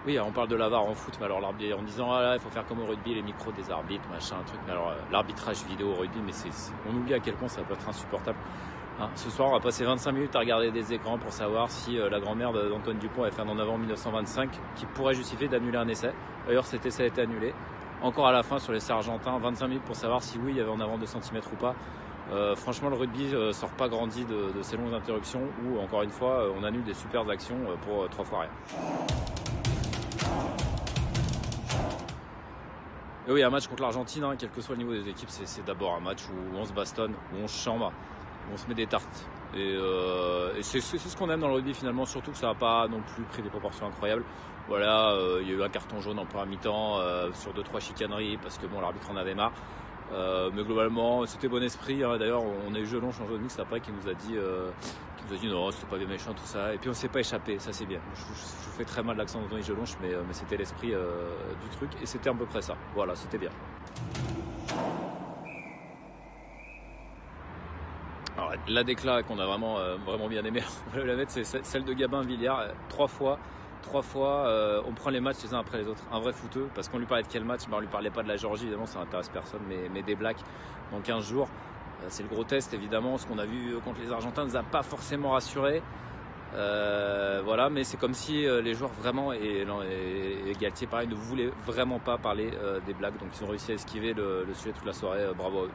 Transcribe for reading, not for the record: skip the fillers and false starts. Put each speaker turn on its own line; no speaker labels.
Oui, on parle de la VAR en foot, mais alors l'arbitre en disant ah là, il faut faire comme au rugby, les micros des arbitres, machin, un truc. Mais alors l'arbitrage vidéo au rugby, mais on oublie à quel point ça peut être insupportable. Hein, ce soir, on va passer 25 minutes à regarder des écrans pour savoir si la grand-mère d'Antoine Dupont avait fait un en avant en 1925 qui pourrait justifier d'annuler un essai. D'ailleurs, cet essai a été annulé. Encore à la fin sur l'essai argentin, 25 minutes pour savoir si oui, il y avait en avant 2 cm ou pas. Franchement, le rugby sort pas grandi de ces longues interruptions où, encore une fois, on annule des super actions pour 3 fois rien. Et oui, un match contre l'Argentine, hein, quel que soit le niveau des équipes, c'est d'abord un match où on se bastonne, où on se chambre, où on se met des tartes. Et c'est ce qu'on aime dans le rugby finalement, surtout que ça n'a pas non plus pris des proportions incroyables. Voilà, il y a eu un carton jaune en première mi-temps sur 2-3 chicaneries parce que bon, l'arbitre en avait marre. Mais globalement, c'était bon esprit. Hein. D'ailleurs, on a eu Jelonche en jaune mix après qui nous a dit non, c'était pas des méchants, tout ça. Et puis on s'est pas échappé, ça c'est bien. Je fais très mal l'accent d'Anthony Jelonche, mais c'était l'esprit du truc et c'était à peu près ça. Voilà, c'était bien. Alors, la décla qu'on a vraiment bien aimé, on va la mettre, c'est celle de Gabin Villiard. 3 fois, on prend les matchs les uns après les autres. Un vrai footeux, parce qu'on lui parlait de quel match, on lui parlait pas de la Géorgie, évidemment ça n'intéresse personne, mais des Blacks dans 15 jours. C'est le gros test évidemment, ce qu'on a vu contre les Argentins ne nous a pas forcément rassurés. Voilà, mais c'est comme si les joueurs vraiment, et Galtier pareil, ne voulaient vraiment pas parler des Blacks, donc ils ont réussi à esquiver le sujet toute la soirée, bravo à eux.